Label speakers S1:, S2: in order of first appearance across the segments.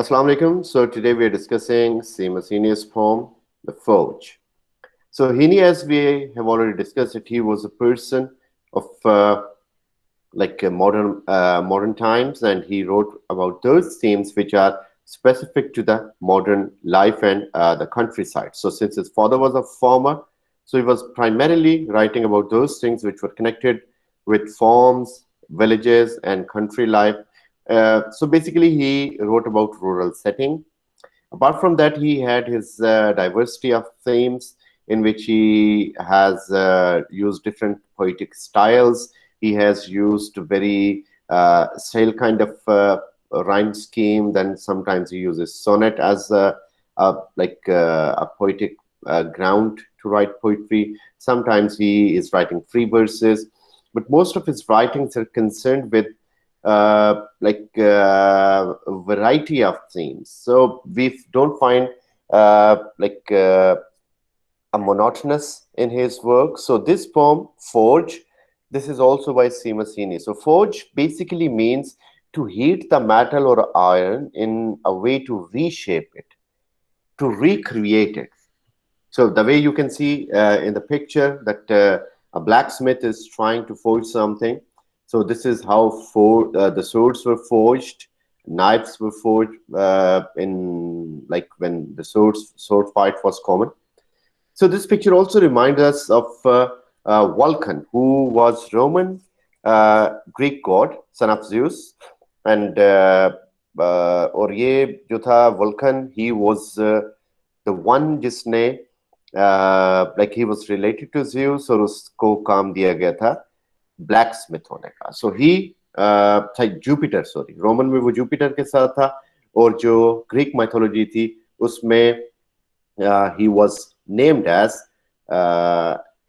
S1: Assalamu alaikum. So today we are discussing Seamus Heaney's poem, The Forge. So Heaney, as we have already discussed it, he was a person of modern times, and he wrote about those themes which are specific to the modern life and the countryside. So since his father was a farmer, so he was primarily writing about those things which were connected with farms, villages, and country life. So basically, he wrote about rural setting. Apart from that, he had his diversity of themes in which he has used different poetic styles. He has used very style kind of rhyme scheme. Then sometimes he uses sonnet as a poetic ground to write poetry. Sometimes he is writing free verses, but most of his writings are concerned with variety of themes. So we don't find a monotonous in his work. So this poem, Forge, this is also by Seamus Heaney. So forge basically means to heat the metal or iron in a way to reshape it, to recreate it. So the way you can see in the picture that a blacksmith is trying to forge something. So this is how the swords were forged, knives were forged in when the sword fight was common. So this picture also reminds us of Vulcan, who was Roman Greek god, son of Zeus, and और ये जो था Vulcan, he was the one जिसने he was related to Zeus और उसको काम दिया गया था ब्लैकस्मिथ होने का. सो ही था जुपिटर, सॉरी, रोमन में वो जुपिटर के साथ था, और जो ग्रीक माइथोलॉजी थी उसमें ही was named as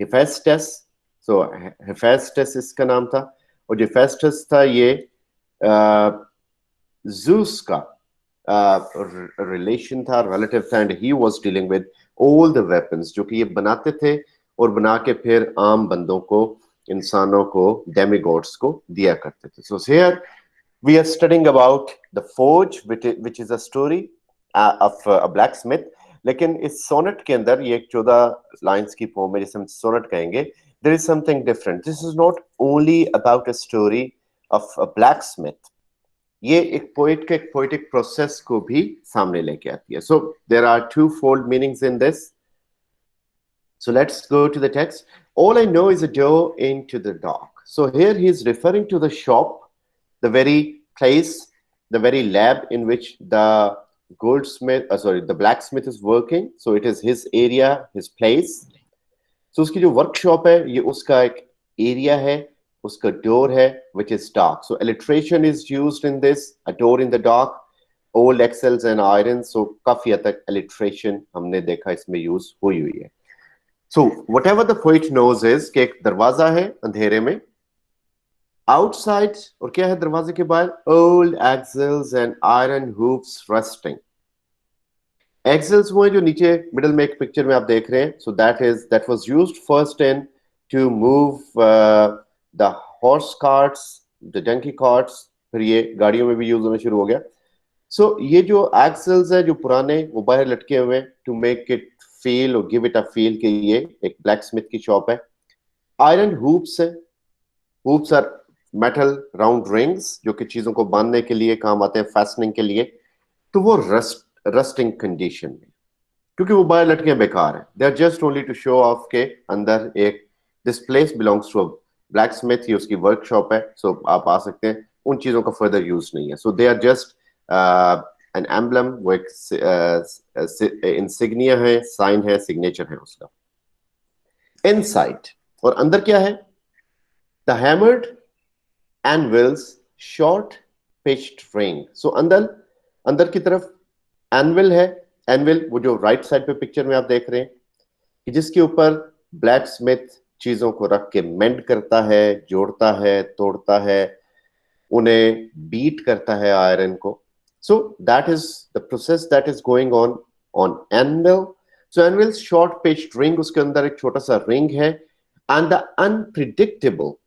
S1: Hephaestus. So Hephaestus इसका नाम था, और जो हेफेस्टस था ये ज़ूस का रिलेशन था, रिलेटिव था, and he was dealing with all the weapons जो कि ये बनाते थे और बना के फिर आम बंदों को, इंसानों को, डेमिगॉड्स को दिया करते थे. So here we are studying about the forge which is a story of a blacksmith. लेकिन इस सोनेट के अंदर, ये एक 14 लाइंस की पोम है जिसे हम सोनेट कहेंगे, there is something different. This is not only about a story of a blacksmith. ये एक पोइट के पोइटिक प्रोसेस को भी सामने लेके आती है. So there are two fold meanings in this. So let's go to the text. All I know is a door into the dark. So here he is referring to the shop, the very place, the very lab in which the the blacksmith is working. So it is his area, his place. So उसकी जो workshop है, ये उसका एक area है, उसका door है, which is dark. So alliteration is used in this, a door in the dark, old axles and iron. So काफी हद तक alliteration हमने देखा इसमें use हुई है. So whatever the poet knows is कि एक दरवाजा है अंधेरे में, outside, और क्या है दरवाजे के बाहर? Old axles and iron hoops rusting. Axles वो है जो नीचे मिडल में एक पिक्चर में आप देख रहे हैं. So that was used first in to move the horse carts, the donkey carts. फिर ये गाड़ियों में भी यूज होना शुरू हो गया. So ये जो axles है जो पुराने, वो बाहर लटके हुए to make it फील और गिव इट अ फील कि ये एक ब्लैकस्मिथ की शॉप है. आयरन हूप्स है. Hoops are metal round rings जो कि चीजों को बांधने के लिए काम आते हैं, फास्टनिंग के लिए. तो वो रस्टिंग कंडीशन में, क्योंकि वो बाहर लटके बेकार है. They are just only to show off के अंदर एक this place belongs to a blacksmith, ही उसकी वर्कशॉप है. सो आप आ सकते हैं. उन चीजों का फर्दर यूज नहीं है. So they are just an emblem, वो एक इंसिग्निया है, साइन है, सिग्नेचर है उसका. इनसाइड, और अंदर क्या है? The hammered anvils short pitched ring. So अंदर की तरफ एनविल है. एनविल वो जो राइट साइड पे पिक्चर में आप देख रहे हैं कि जिसके ऊपर ब्लैकस्मिथ चीजों को रख के मेंड करता है, जोड़ता है, तोड़ता है, उन्हें बीट करता है आयरन को. So that is the process that is going on anvil. So anvil's short pitched ring, उसके अंदर एक छोटा सा ring है, and the unpredictable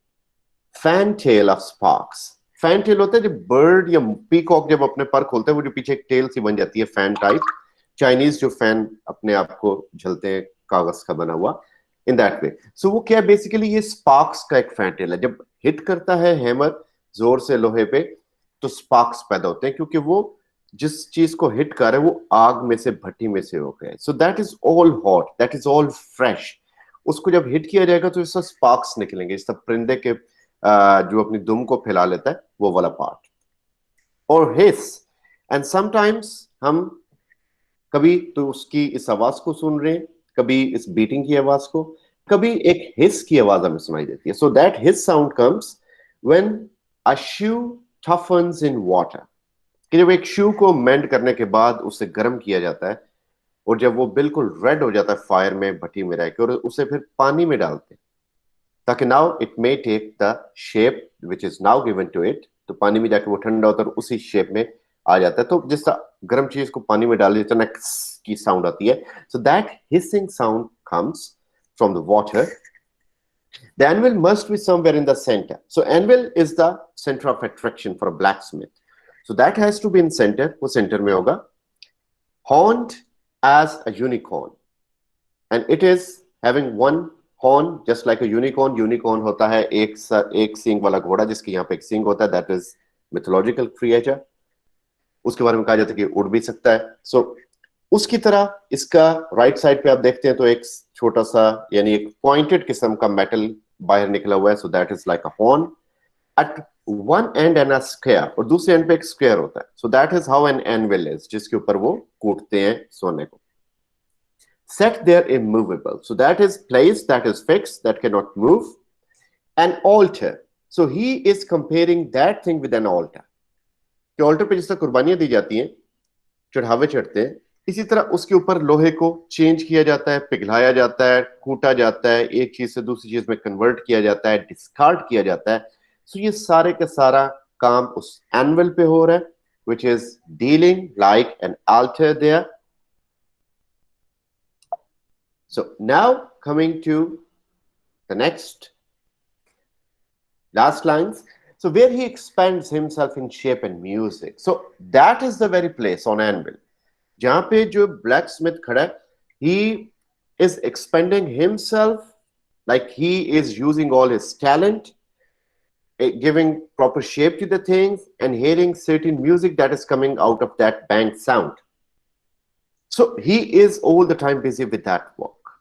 S1: fantail of sparks. Fantail होता है जब बर्ड या पीकॉक जब अपने पर खोलता है, वो जो पीछे एक टेल सी बन जाती है फैन टाइप, चाइनीज जो फैन अपने आप को झलते हैं कागज का बना हुआ, इन दैट वे। सो वो क्या बेसिकली ये स्पार्क्स का एक फैन टेल है। जब हिट करता है हैमर जोर से लोहे पे तो स्पार्क्स पैदा होते हैं, क्योंकि वो जिस चीज को हिट कर रहा है वो आग में से, भट्टी में से हो गए। सो that is all hot, that is all fresh. उसको जब हिट किया जाएगा तो इससे स्पार्क्स निकलेंगे, इस परिंदे के जो अपनी दुम को फैला लेता है वो वाला पार्ट। और हिस, एंड समटाइम्स हम कभी तो उसकी इस आवाज को सुन रहे हैं, कभी इस बीटिंग की आवाज को, कभी एक हिस की आवाज हमें सुनाई देती है। So that hiss sound comes when a shoe toughens in water, कि जब एक शू को मेंड करने के बाद उसे गर्म किया जाता है और जब वो बिल्कुल रेड हो जाता है फायर में, भट्टी में रह के, और उसे फिर पानी में डालते हैं ताकि now it may take the shape which is now given to it. तो पानी में जाके वो ठंडा होता है और उसी शेप में आ जाता है। तो जिस गर्म चीज को पानी में डाल देते की साउंड आती है। So that hissing sound comes from the water. The anvil must be somewhere in the center. So anvil is the center of attraction for a blacksmith. So that has to be in center. वो center में होगा. Horned as a unicorn, and it is having one horn just like a unicorn. Unicorn होता है एक सींग वाला घोड़ा जिसके यहाँ पे एक सींग होता है. That is mythological creature. उसके बारे में कहा जाता है कि उड़ भी सकता है. So उसकी तरह इसका राइट साइड पे आप देखते हैं तो एक छोटा सा यानी एक पॉइंटेड किस्म का मेटल बाहर निकला हुआ है. So that is like a horn at one end and a square, और दूसरे एंड पे एक स्क्वायर होता है. So that is how an anvil is, जिसके ऊपर वो कूटते हैं सोने को. Set there immovable, so that is place, that is fix, that can not move. An altar, so he is comparing that thing with an altar. कि altar पे जिस तरह कुर्बानियां दी जाती हैं, चढ़ावे चढ़ते हैं, इसी तरह उसके ऊपर लोहे को चेंज किया जाता है, पिघलाया जाता है, कूटा जाता है, एक चीज से दूसरी चीज में कन्वर्ट किया जाता है, डिस्कार्ड किया जाता है. सो ये सारे का सारा काम उस एनवल पे हो रहा है, which is dealing like an altar there. So now coming to the next last lines. So where he expands himself in shape and music. So that is the very place on anvil जहां पे जो black Smith खड़ा है, he is expanding himself, like he is using all his talent, giving proper shape to the things and hearing certain music that is coming out of that bang sound. So he is all the time busy with that work.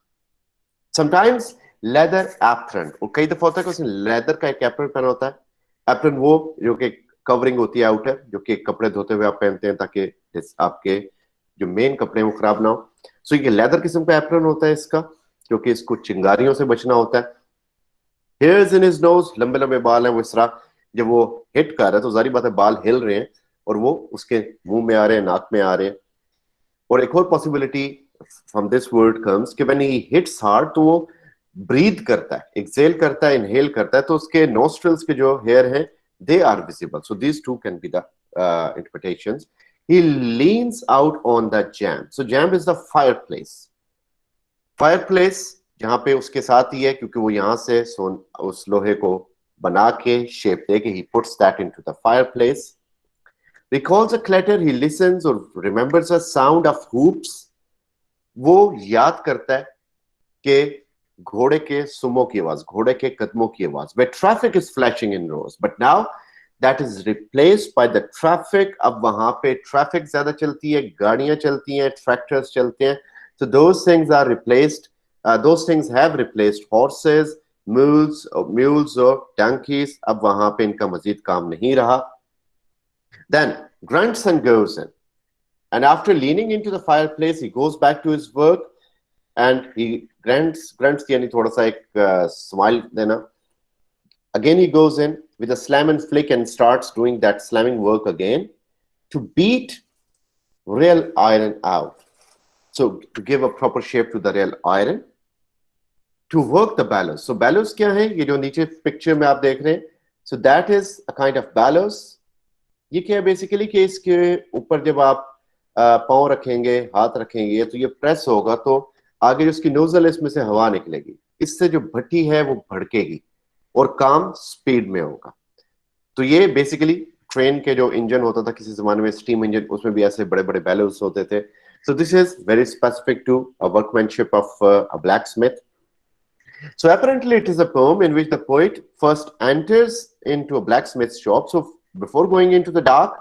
S1: Sometimes leather apron, और कई दफा होता है कि उसने leather का एक apron पहना होता है. एप्रन वो जो कि कवरिंग होती है आउटर, जो कि कपड़े धोते हुए आप पहनते हैं ताकि आपके जो मेन कपड़े हैं वो खराब ना हो. सो ये लेदर किस्म का एप्रन होता है इसका, क्योंकि इसको चिंगारियों से बचना होता है. Hairs in his nose, लंबे लंबे बाल हैं. वो इस तरह जब वो हिट कर रहा है तो जारी बात है बाल हिल रहे हैं और वो उसके मुंह में आ रहे हैं, नाक में आ रहे हैं. और एक और possibility from this word comes कि व्हेन ही हिट्स हार्ड तो वो ब्रीथ करता है, एक्सेल करता है, इनहेल करता है, तो उसके नोस्ट्रल्स के जो हेयर हैं they are visible. So these two can be the interpretations. He leans out on the jamb. So jamb is the fireplace. Fireplace जहां पे उसके साथ ही है, क्योंकि वो यहां से उस लोहे को बना के शेप दे के he puts that into the fireplace. Recalls a clatter, he listens or remembers a sound of hoops. वो याद करता है कि घोड़े के सुमो की आवाज, घोड़े के कदमों की आवाज. Where traffic is flashing in rows, but now that is replaced by the traffic. अब वहां पे ट्रैफिक ज्यादा चलती है, गाड़ियां चलती हैं, ट्रैक्टर्स चलते हैं. So those things are replaced. Those things have replaced horses, mules or donkeys. अब वहां पे इनका मजीद काम नहीं रहा. Then grunts and goes in, and after leaning into the fireplace, he goes back to his work and he grunts यानी थोड़ा सा एक smile देना. Again he goes in with a slam and flick and starts doing that slamming work again to beat real iron out. So to give a proper shape to the real iron, to work the bellows. So bellows क्या है? ये जो नीचे picture में आप देख रहे हैं. So that is a kind of bellows. ये क्या है बेसिकली कि इसके ऊपर जब आप पाँव रखेंगे, हाथ रखेंगे, तो ये प्रेस होगा तो आगे जो इसकी नोजल है इसमें से हवा निकलेगी. इससे जो भट्टी है वो भड़केगी और काम स्पीड में होगा. तो ये बेसिकली ट्रेन के जो इंजन होता था किसी जमाने में, स्टीम इंजन, उसमें भी ऐसे बड़े बड़े बैलोस होते थे. So this is very specific to a workmanship of a blacksmith. So apparently it is a poem in which the poet first enters into a blacksmith's shop. So before going into the dark,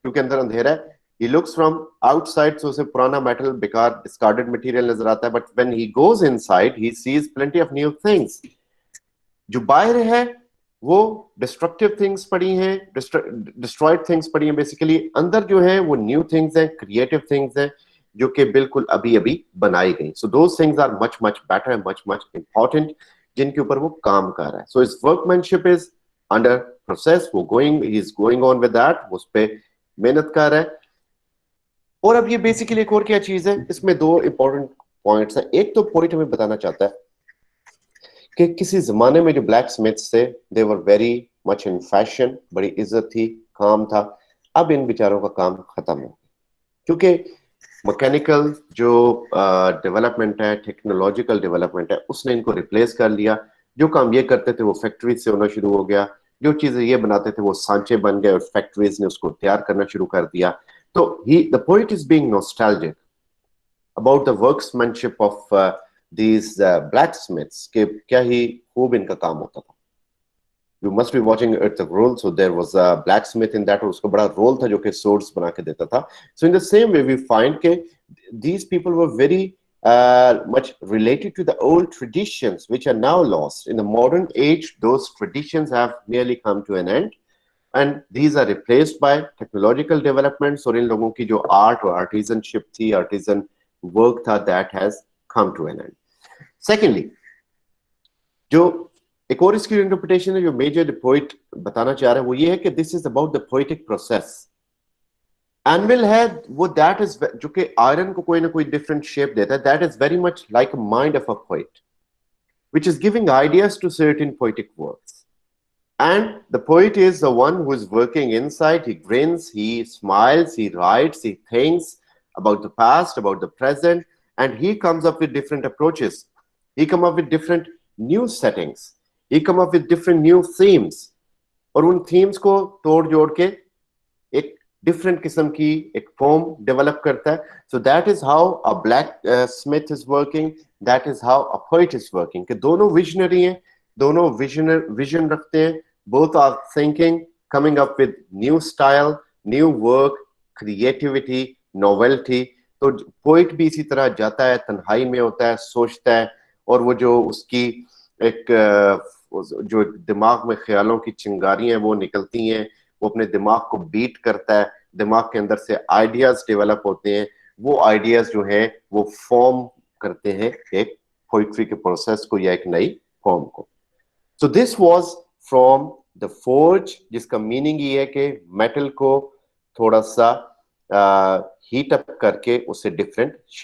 S1: क्योंकि अंदर अंधेरा है, he looks from outside, so उसे पुराना metal, बेकार discarded material नजर आता है. But when he goes inside, he sees plenty of new things. जो बाहर है वो डिस्ट्रक्टिव थिंग्स पड़ी हैं, डिस्ट्रॉयड थिंग्स पड़ी हैं. बेसिकली अंदर जो है वो न्यू थिंग्स हैं, क्रिएटिव थिंग्स हैं, जो कि बिल्कुल अभी अभी बनाई गई. So those things are much much better and much much important, जिनके ऊपर वो काम कर रहा है. So is workmanship is under process, वो going, he is going on with that, उस पे मेहनत कर रहा है. और अब ये बेसिकली एक और क्या चीज है, इसमें दो इंपॉर्टेंट पॉइंट्स हैं. एक तो पॉइंट हमें बताना चाहता है कि किसी जमाने में जो ब्लैक स्मिथ्स थे, they were very much in fashion, बड़ी इज्जत थी, काम था. अब इन बेचारों का काम खत्म हो गया, क्योंकि मैकेनिकल जो डेवलपमेंट है, टेक्नोलॉजिकल डेवलपमेंट है, उसने इनको रिप्लेस कर लिया. जो काम ये करते थे वो फैक्ट्रीज से होना शुरू हो गया. जो चीजें ये बनाते थे वो सांचे बन गए और फैक्ट्रीज ने उसको तैयार करना शुरू कर दिया. तो the poet is being nostalgic about the workmanship of these blacksmiths, के क्या ही खूब इनका काम होता था. You must be watching at the role, so there was a blacksmith in that, और उसका बड़ा रोल था जो कि swords बना के देता था. So in the same way we find के these people were very much related to the old traditions which are now lost. In the modern age, those traditions have nearly come to an end and these are replaced by technological developments. और इन लोगों की जो art और artisanship थी, artisan work था, that has come to an end. Secondly, जो एक और इसकी इंटरप्रिटेशन है जो मेजर पोइट बताना चाह रहा है वो ये है कि this is about the poetic process. Anvil है वो, दैट इज, जो कि आयरन को कोई ना कोई डिफरेंट शेप देता है, that is very much like a mind of a poet which is giving ideas to certain poetic works. And the poet is the one who is working inside. He grins, he smiles, he writes, he thinks about the past, about the present, and he comes up with different approaches. He comes up with different new settings. He comes up with different new themes. और उन themes को तोड़ जोड़ के एक different किस्म की एक poem develop करता है. So that is how a blacksmith is working. That is how a poet is working. कि दोनों visionary हैं, दोनों vision रखते हैं. Both are thinking, coming up with new style, new work, creativity, novelty. तो poet भी इसी तरह जाता है, तन्हाई में होता है, सोचता है, और वो जो उसकी एक जो दिमाग में ख्यालों की चिंगारियां वो निकलती हैं, वो अपने दिमाग को बीट करता है, दिमाग के अंदर से आइडियाज डेवलप होते हैं. वो आइडियाज जो हैं वो फॉर्म करते हैं एक पोइट्री के प्रोसेस को या एक नई फॉर्म को. So this was from the forge, जिसका मीनिंग ये है कि मेटल को थोड़ा सा हीट अप करके उसे डिफरेंट